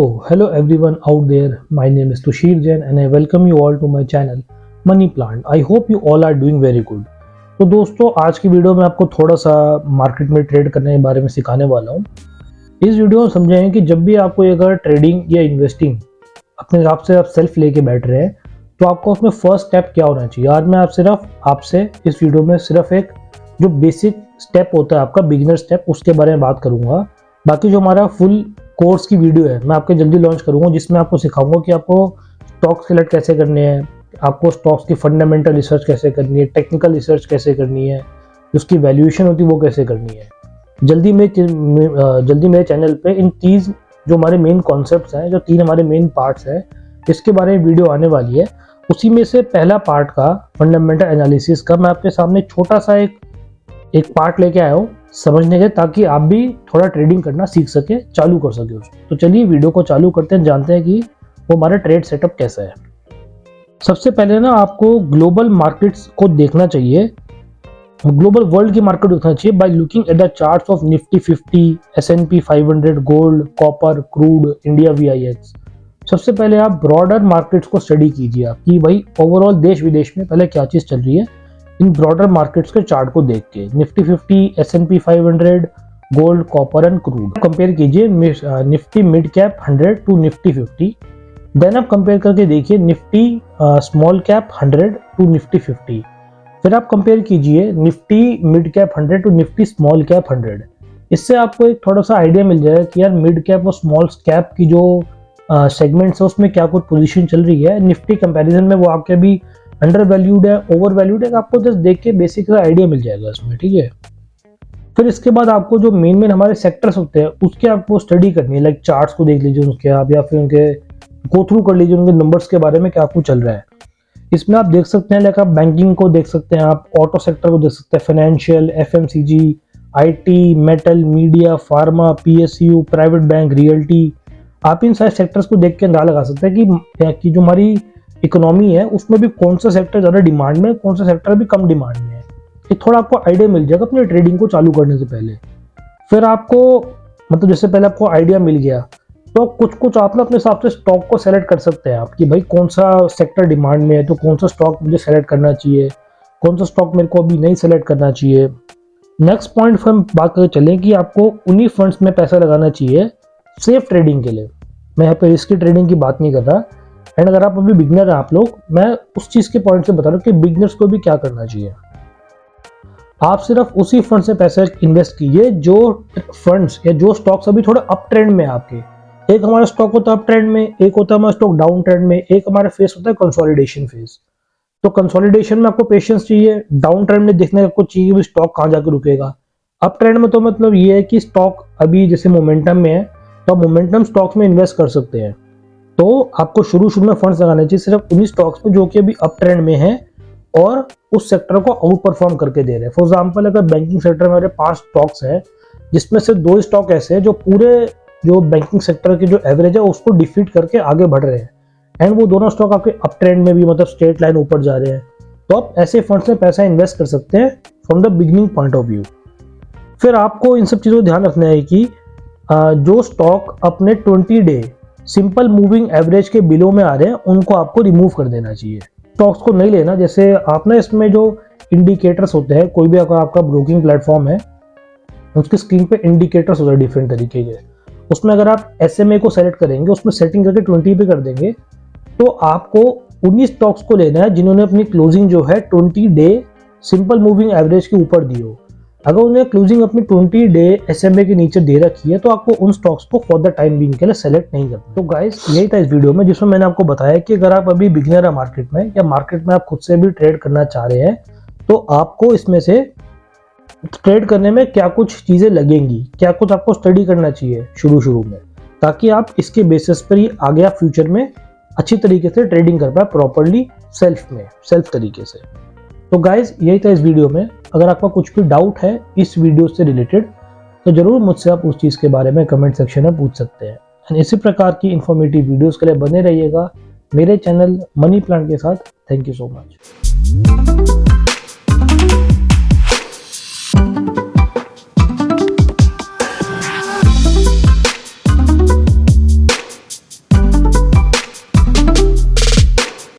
Hello everyone out there. My name is Tushir Jain and I welcome you all to my channel Money Plant. I hope you all are doing very good. तो दोस्तों आज की video में आपको थोड़ा सा market में trade करने के बारे में सिखाने वाला हूँ। इस वीडियो में समझेंगे कि जब भी आपको अगर ट्रेडिंग या इन्वेस्टिंग अपने हिसाब से आप सेल्फ लेके बैठ रहे हैं तो आपका उसमें फर्स्ट स्टेप क्या होना चाहिए। आज मैं आपसे इस वीडियो में सिर्फ एक जो बेसिक स्टेप होता है आपका बिगिनर स्टेप उसके बारे में बात करूँगा। बाकी जो हमारा फुल कोर्स की वीडियो है मैं आपके जल्दी लॉन्च करूंगा जिसमें आपको सिखाऊंगा कि आपको स्टॉक सिलेक्ट कैसे करने हैं, आपको स्टॉक्स की फंडामेंटल रिसर्च कैसे करनी है, टेक्निकल रिसर्च कैसे करनी है, उसकी वैल्यूएशन होती है वो कैसे करनी है। जल्दी मेरे चैनल पे इन 3 जो हमारे मेन कॉन्सेप्ट्स हैं, जो 3 हमारे मेन पार्ट्स हैं, इसके बारे में वीडियो आने वाली है। उसी में से पहला पार्ट का फंडामेंटल एनालिसिस का मैं आपके सामने छोटा सा एक पार्ट लेके आया हूँ समझने के, ताकि आप भी थोड़ा ट्रेडिंग करना सीख सके, चालू कर सके उसको। तो चलिए वीडियो को चालू करते हैं, जानते हैं कि वो हमारा ट्रेड सेटअप कैसा है। सबसे पहले ना आपको ग्लोबल मार्केट्स को देखना चाहिए, ग्लोबल वर्ल्ड की मार्केट देखना चाहिए by looking at the charts of Nifty 50, S&P 500, gold, copper, crude, India VIX। सबसे पहले आप ब्रॉडर मार्केट्स को स्टडी कीजिए आप कि भाई ओवरऑल देश विदेश में पहले क्या चीज़ चल रही है। इन ब्रॉडर मार्केट्स के चार्ट को देख के Nifty 50, S&P 500, gold, copper and crude compare कीजिए Nifty mid cap 100 to Nifty 50। Then आप कंपेयर करके देखिए Nifty small cap 100 to Nifty 50। फिर आप कंपेयर कीजिए Nifty mid cap 100 to Nifty small cap 100। इससे आपको एक थोड़ा सा आइडिया मिल जाएगा कि यार मिड कैप और स्मॉल कैप की जो सेगमेंट्स है उसमें क्या कुछ पोजीशन चल रही है। निफ्टी कंपैरिजन में वो आपके भी अंडर वैल्यूड है, ओवर वैल्यूड है, आपको जस्ट देख के बेसिक आइडिया मिल जाएगा इसमें, ठीक है। फिर इसके बाद आपको जो मेन हमारे सेक्टर्स होते हैं उसके आपको स्टडी करनी है, लाइक चार्ट्स को देख लीजिए उनके आप, या फिर उनके गो थ्रू कर लीजिए उनके नंबर्स के बारे में क्या कुछ चल रहा है। इसमें आप देख सकते हैं, लाइक आप बैंकिंग को देख सकते हैं, आप ऑटो सेक्टर को देख सकते हैं, financial, FMCG, IT, metal, media, pharma, PSU, private bank, realty. आप इन सारे सेक्टर्स को देख के अंदाजा लगा सकते हैं कि जो हमारी इकोनॉमी है उसमें भी कौन सा सेक्टर ज़्यादा डिमांड में है, कौन सा सेक्टर भी कम डिमांड में है। ये थोड़ा आपको आइडिया मिल जाएगा अपने ट्रेडिंग को चालू करने से पहले। फिर आपको मतलब जैसे पहले आपको आइडिया मिल गया तो कुछ आप ना अपने हिसाब से स्टॉक को सेलेक्ट कर सकते हैं आप कि भाई कौन सा सेक्टर डिमांड में है तो कौन सा स्टॉक मुझे सेलेक्ट करना चाहिए, कौन सा स्टॉक मेरे को अभी नहीं सेलेक्ट करना चाहिए। नेक्स्ट पॉइंट पर हम बात करके चलें कि आपको उन्हीं फंड्स में पैसा लगाना चाहिए सेफ ट्रेडिंग के लिए। मैं यहाँ पे रिस्की ट्रेडिंग की बात नहीं कर रहा। एंड अगर आप अभी बिगनर हैं आप लोग, मैं उस चीज़ के पॉइंट से बता रहा हूँ कि बिगनर्स को भी क्या करना चाहिए। आप सिर्फ उसी फंड से पैसा इन्वेस्ट कीजिए जो फंड्स या जो स्टॉक्स अभी थोड़ा अप ट्रेंड में आपके। एक हमारा स्टॉक होता है अप ट्रेंड में, एक होता है हमारा स्टॉक डाउन ट्रेंड में, एक हमारा फेस होता है कंसोलिडेशन फेज। तो कंसोलिडेशन में आपको पेशेंस चाहिए, डाउन ट्रेंड में देखने का कुछ चाहिए कि स्टॉक कहाँ जाकर रुकेगा। अप ट्रेंड में तो मतलब ये है कि स्टॉक अभी जैसे मोमेंटम में है तो आप मोमेंटम स्टॉक्स में इन्वेस्ट कर सकते हैं। तो आपको शुरू में फंड्स लगाने चाहिए सिर्फ उन्हीं स्टॉक्स में जो कि अभी अप ट्रेंड में है और उस सेक्टर को आउट परफॉर्म करके दे रहे हैं। फॉर एग्जांपल अगर बैंकिंग सेक्टर में हमारे 5 स्टॉक्स हैं जिसमें से 2 स्टॉक ऐसे हैं जो पूरे जो बैंकिंग सेक्टर की जो एवरेज है उसको डिफीट करके आगे बढ़ रहे हैं, एंड वो दोनों स्टॉक आपके अप ट्रेंड में भी मतलब स्ट्रेट लाइन ऊपर जा रहे हैं, तो आप ऐसे फंड्स में पैसा इन्वेस्ट कर सकते हैं from the beginning point of view. फिर आपको इन सब चीज़ों को ध्यान रखना है कि जो स्टॉक अपने 20 डे सिंपल मूविंग एवरेज के बिलो में आ रहे हैं उनको आपको रिमूव कर देना चाहिए। स्टॉक्स को नहीं लेना। जैसे आप ना इसमें जो इंडिकेटर्स होते हैं, कोई भी अगर आपका ब्रोकिंग प्लेटफॉर्म है उसकी स्क्रीन पे इंडिकेटर्स होते हैं डिफरेंट तरीके के। उसमें अगर आप SMA को सेलेक्ट करेंगे, उसमें सेटिंग करके 20 पे कर देंगे, तो आपको उन्हीं स्टॉक्स को लेना है जिन्होंने अपनी क्लोजिंग जो है 20 डे सिंपल मूविंग एवरेज के ऊपर दी हो। अगर उन्हें क्लोजिंग अपनी 20 डे SMA के नीचे दे रखी है तो आपको उन स्टॉक्स को फॉर द टाइम बीइंग के लिए सेलेक्ट नहीं करना। तो गाइस यही था इस वीडियो में जिसमें मैंने आपको बताया कि अगर आप अभी बिगिनर है मार्केट में या मार्केट में आप खुद से भी ट्रेड करना चाह रहे हैं तो आपको इसमें से ट्रेड करने में क्या कुछ चीज़ें लगेंगी, क्या कुछ आपको स्टडी करना चाहिए शुरू में, ताकि आप इसके बेसिस पर ही आगे आप फ्यूचर में अच्छी तरीके से ट्रेडिंग कर पाए प्रॉपरली सेल्फ तरीके से। तो गाइज यही था इस वीडियो में। अगर आपका कुछ भी डाउट है इस वीडियो से रिलेटेड तो जरूर मुझसे आप उस चीज़ के बारे में कमेंट सेक्शन में पूछ सकते हैं। एंड इसी प्रकार की इन्फॉर्मेटिव वीडियोस के लिए बने रहिएगा मेरे चैनल मनी प्लांट के साथ। Thank you so much.